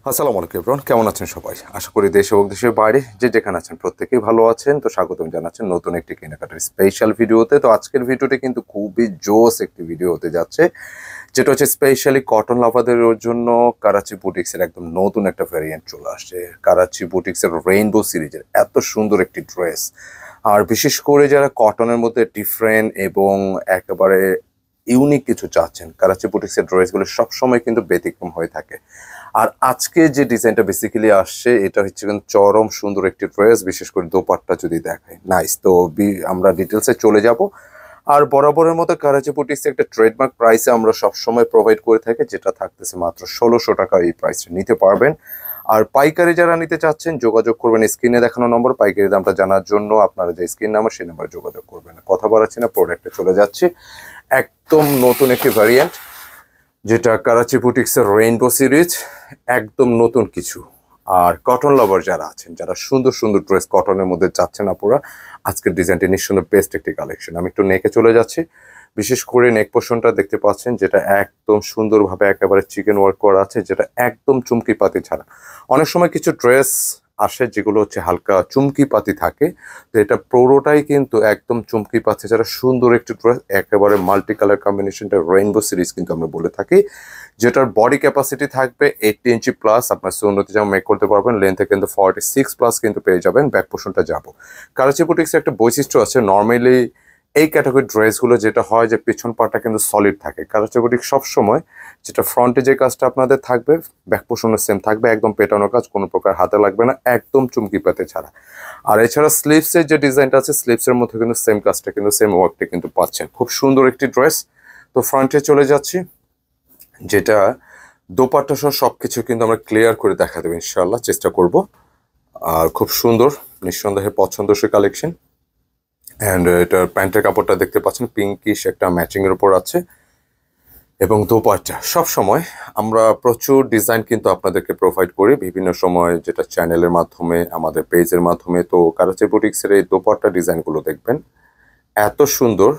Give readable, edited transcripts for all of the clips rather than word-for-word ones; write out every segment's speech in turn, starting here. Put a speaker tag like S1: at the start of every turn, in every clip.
S1: আসসালামু আলাইকুম এভরিওয়ান, কেমন আছেন সবাই? আশা করি দেশ এবং দেশের বাইরে যে যেখানে আছেন প্রত্যেকেই ভালো আছেন। তো স্বাগতম জানাচ্ছেন নতুন একটি কেনাকাটার স্পেশাল ভিডিওতে। তো আজকের ভিডিওটি কিন্তু খুবই জোস একটি ভিডিও হতে যাচ্ছে, যেটা হচ্ছে স্পেশালি কটন লাভারদের জন্য কারাচি বুটিক্সের একদম নতুন একটা ভ্যারিয়েন্ট চলে আসছে। কারাচি বুটিক্সের রেইনবো সিরিজের এত সুন্দর একটি ড্রেস, আর বিশেষ করে যারা কটনের মধ্যে ডিফারেন্ট এবং একেবারে ইউনিক কিছু চাচ্ছেন, কারাচি বুটিক্সের ড্রেসগুলো সবসময় কিন্তু ব্যতিক্রম হয়ে থাকে। আর আজকে যে ডিজাইনটা বেসিক্যালি আসছে এটা হচ্ছে কিন্তু চরম সুন্দর একটি ড্রেস, বিশেষ করে দোপাট্টা যদি দেখায় নাইস। তো আমরা ডিটেলসে চলে যাব। আর বরাবরের মতো কারাচি বুটিক্সে একটা ট্রেডমার্ক প্রাইসে আমরা সবসময় প্রোভাইড করে থাকি, যেটা থাকতেছে মাত্র ১৬০০ টাকা। এই প্রাইসটা নিতে পারবেন। আর পাইকারি যারা নিতে চাচ্ছেন যোগাযোগ করবেন স্ক্রিনে দেখানো নম্বর। পাইকারি দামটা জানার জন্য আপনারা যে স্ক্রিন নাম্বার সেই নাম্বারে যোগাযোগ করবেন। কথা বাড়াচ্ছি না, প্রোডাক্টে চলে যাচ্ছে। একদম নতুন একটি ভ্যারিয়েন্ট, যেটা কারাচি বুটিক্সের রেইনবো সিরিজ, একদম নতুন কিছু। আর কটন লাভার যারা আছেন, যারা সুন্দর সুন্দর ড্রেস কটনের মধ্যে চাচ্ছেন আপুরা, আজকের ডিজাইনটি নিঃসন্দেহে বেস্ট একটি কালেকশন। আমি একটু নেকে চলে যাচ্ছি। বিশেষ করে নেক পোর্শনটা দেখতে পাচ্ছেন, যেটা একদম সুন্দরভাবে একেবারে চিকেন ওয়ার্ক করা আছে, যেটা একদম চুমকি পাতি ছাড়া। অনেক সময় কিছু ড্রেস আসে যেগুলো হচ্ছে হালকা চুমকি পাতি থাকে, তো এটা পুরোটাই কিন্তু একদম চুমকি পাতি ছাড়া সুন্দর একটি ড্রেস, একেবারে মাল্টি কালার কম্বিনেশনটা রেইনবো সিরিজ কিন্তু আমরা বলে থাকি। যেটার বডি ক্যাপাসিটি থাকবে 80 ইঞ্চি প্লাস, আপনার সুন্নতি জামা মেক করতে পারবেন। লেন্থে কিন্তু 46 প্লাস কিন্তু পেয়ে যাবেন। ব্যাক পোর্শনটা যাবো। কারাচি বুটিক্সের একটা বৈশিষ্ট্য আছে, নর্মালি এই ক্যাটাগরি ড্রেসগুলো যেটা হয় যে পিছন পাটটা কিন্তু সলিড থাকে। কারাচি বুটিক সবসময় যেটা ফ্রন্টে যে কাজটা আপনাদের থাকবে, ব্যাক পোর্শনের সেম থাকবে, একদম পেটানো কাজ, কোনো প্রকার হাতে লাগবে না, একদম চুমকি পাতে ছাড়া। আর এছাড়া স্লিভসের যে ডিজাইনটা আছে, স্লিভসের মধ্যে কিন্তু সেম কাজটা কিন্তু সেম ওয়ার্কটা কিন্তু পাচ্ছেন। খুব সুন্দর একটি ড্রেস। তো ফ্রন্টে চলে যাচ্ছি, যেটা দোপাট্টা সহ সবকিছু কিন্তু আমরা ক্লিয়ার করে দেখা দেবো ইনশাল্লাহ, চেষ্টা করব। আর খুব সুন্দর, নিঃসন্দেহে পছন্দসই কালেকশন। অ্যান্ড এটার প্যান্টের কাপড়টা দেখতে পাচ্ছেন পিঙ্কিশ একটা ম্যাচিং এর উপর আছে, এবং দোপাট্টা সব সময় আমরা প্রচুর ডিজাইন কিন্তু আপনাদেরকে প্রোভাইড করি বিভিন্ন সময়, যেটা চ্যানেলের মাধ্যমে, আমাদের পেজের মাধ্যমে। তো কারাচি বুটিক্সের এই দোপাট্টা ডিজাইনগুলো দেখবেন এত সুন্দর,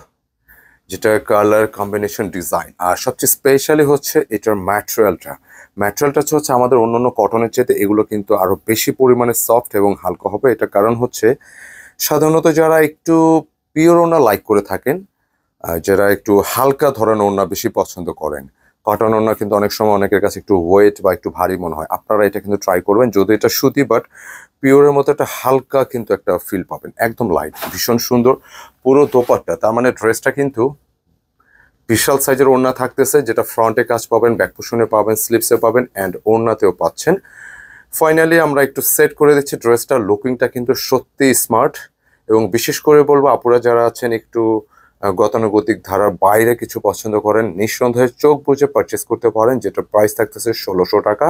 S1: যেটা কালার কম্বিনেশন ডিজাইন। আর সবচেয়ে স্পেশালি হচ্ছে এটার ম্যাটেরিয়ালটা হচ্ছে আমাদের অন্যান্য কটনের চেয়ে এগুলো কিন্তু আরো বেশি পরিমাণে সফট এবং হালকা হবে। এটা কারণ হচ্ছে সাধারণত যারা একটু পিওর ওড়না লাইক করে থাকেন, যারা একটু হালকা ধরনের ওড়না বেশি পছন্দ করেন, কটন ওড়না কিন্তু অনেক সময় অনেকের কাছে একটু ওয়েট বা একটু ভারী মনে হয়। আপনারা এটা কিন্তু ট্রাই করবেন, যদি এটা সুতি বাট পিওরের মতো একটা হালকা কিন্তু একটা ফিল পাবেন, একদম লাইট, ভীষণ সুন্দর পুরো দোপাট্টা। তার মানে ড্রেসটা কিন্তু বিশাল সাইজের ওড়না থাকতেছে, যেটা ফ্রন্টে কাজ পাবেন, ব্যাক পোর্শনে পাবেন, স্লিপসে পাবেন, অ্যান্ড ওড়নাতেও পাচ্ছেন। ফাইনালি আমরা একটু সেট করে দিচ্ছি ড্রেসটার লুকিংটা কিন্তু সত্যি স্মার্ট। এবং বিশেষ করে বলবো আপুরা যারা আছেন একটু গতানুগতিক ধারার বাইরে কিছু পছন্দ করেন, নিঃসন্দেহে চোখ বুঝে পারচেস করতে পারেন, যেটা প্রাইস থাকতেছে ১৬০০ টাকা,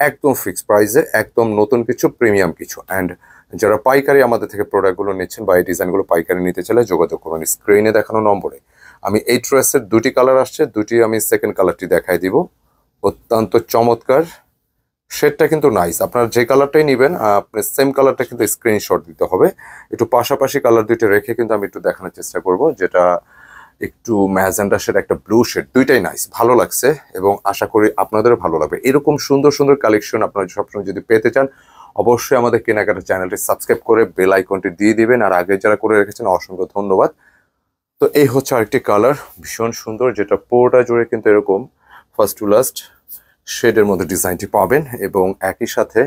S1: একদম ফিক্সড প্রাইসে, একদম নতুন কিছু, প্রিমিয়াম কিছু। অ্যান্ড যারা পাইকারি আমাদের থেকে প্রোডাক্টগুলো নিচ্ছেন বা এই ডিজাইনগুলো পাইকারি নিতে চাইলে যোগাযোগ করবেন স্ক্রিনে দেখানো নম্বরে। আমি এই ড্রেসের দুটি কালার আসছে, দুটি আমি সেকেন্ড কালারটি দেখাই দিব। অত্যন্ত চমৎকার, শেডটা কিন্তু নাইস। আপনার যে কালারটাই নেবেন আপনি সেম কালারটা কিন্তু স্ক্রিনশট দিতে হবে। একটু পাশাপাশি কালার দুইটা রেখে কিন্তু আমি একটু দেখানোর চেষ্টা করব, যেটা একটু ম্যাজেন্ডা শেড, একটা ব্লু শেড, দুইটাই নাইস, ভালো লাগছে এবং আশা করি আপনাদেরও ভালো লাগবে। এরকম সুন্দর সুন্দর কালেকশন আপনারা সবসময় যদি পেতে চান, অবশ্যই আমাদের কেনাকাটা চ্যানেলটি সাবস্ক্রাইব করে বেল আইকনটি দিয়ে দিবেন। আর আগে যারা করে রেখেছেন অসংখ্য ধন্যবাদ। তো এই হচ্ছে আরেকটি কালার, ভীষণ সুন্দর, যেটা পুরোটা জুড়ে কিন্তু এরকম ফার্স্ট টু লাস্ট শেডের মধ্যে ডিজাইনটি পাবেন, এবং একই সাথে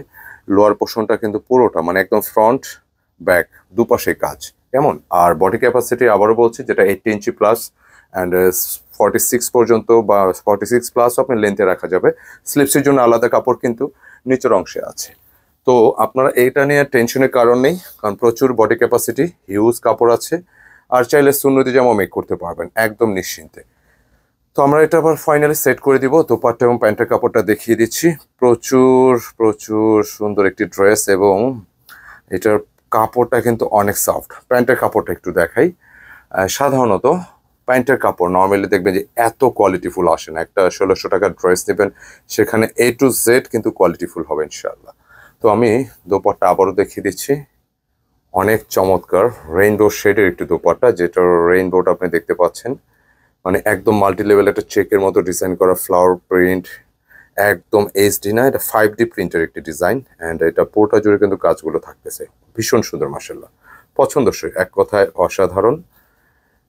S1: লোয়ার পোর্শনটা কিন্তু পুরোটা মানে একদম ফ্রন্ট ব্যাক দুপাশে কাজ কেমন। আর বডি ক্যাপাসিটি আবারও বলছি, যেটা 80 ইঞ্চি প্লাস, অ্যান্ড 46 পর্যন্ত বা 46 প্লাস আপনি লেন্থে রাখা যাবে। স্লিপসের জন্য আলাদা কাপড় কিন্তু নিচের অংশে আছে। তো আপনারা এইটা নিয়ে টেনশনের কারণ নেই, কারণ প্রচুর বডি ক্যাপাসিটি, হিউজ কাপড় আছে। আর চাইলে সুন্নতি জামা মেক করতে পারবেন একদম নিশ্চিন্তে। তো আমরা এটা আবার ফাইনালি সেট করে দিব। দোপাট্টা এবং প্যান্টের কাপড়টা দেখিয়ে দিচ্ছি। প্রচুর প্রচুর সুন্দর একটি ড্রেস, এবং এটার কাপড়টা কিন্তু অনেক সফট। প্যান্টের কাপড়টা একটু দেখাই। সাধারণত প্যান্টের কাপড় নর্মালি দেখবেন যে এত কোয়ালিটিফুল আসে না। একটা ১৬০০ টাকার ড্রেস নেবেন, সেখানে A to Z কিন্তু কোয়ালিটিফুল হবে ইনশাল্লাহ। তো আমি দোপাট্টা আবারও দেখিয়ে দিচ্ছি। অনেক চমৎকার রেইনবো শেডের একটি দোপাট্টা, যেটার রেইনবোটা আপনি দেখতে পাচ্ছেন, মানে একদম মাল্টি লেভেল একটা চেকের মতো ডিজাইন করা ফ্লাওয়ার প্রিন্ট, একদম এইচডি না, এটা 5D প্রিন্টের একটি ডিজাইন অ্যান্ড এটা পুরোটা জুড়ে কিন্তু কাজগুলো থাকতেছে, ভীষণ সুন্দর মাশাআল্লাহ, পছন্দসই, এক কথায় অসাধারণ।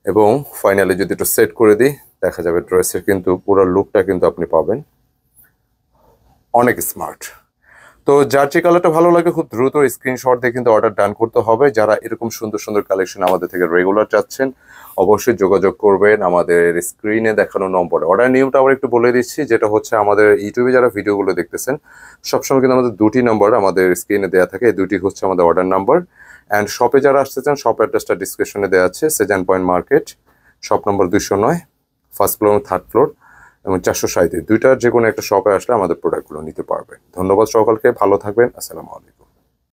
S1: এবং ফাইনালি যদি একটু সেট করে দিই দেখা যাবে ড্রেসের কিন্তু পুরো লুকটা কিন্তু আপনি পাবেন অনেক স্মার্ট। তো যার যে কালারটা ভালো লাগে খুব দ্রুত স্ক্রিনশট দিয়ে কিন্তু অর্ডার ডান করতে হবে। যারা এরকম সুন্দর সুন্দর কালেকশন আমাদের থেকে রেগুলার চাচ্ছেন অবশ্যই যোগাযোগ করবেন আমাদের স্ক্রিনে দেখানো নম্বরে। অর্ডার নিয়মটা আবার একটু বলে দিচ্ছি, যেটা হচ্ছে আমাদের ইউটিউবে যারা ভিডিওগুলো দেখতেছেন সবসময় কিন্তু আমাদের দুটি নম্বর আমাদের স্ক্রিনে দেওয়া থাকে, এই দুটি হচ্ছে আমাদের অর্ডার নাম্বার। অ্যান্ড শপে যারা আসতে চান শপ অ্যাড্রেসটা ডিসক্রিপশনে দেওয়া আছে, Shezan point market, shop number 209, first floor এবং থার্ড ফ্লোর এবং 437, দুইটার যে কোনো একটা শপে আসলে আমাদের প্রোডাক্টগুলো নিতে পারবেন। ধন্যবাদ সকলকে, ভালো থাকবেন, আসসালামু আলাইকুম।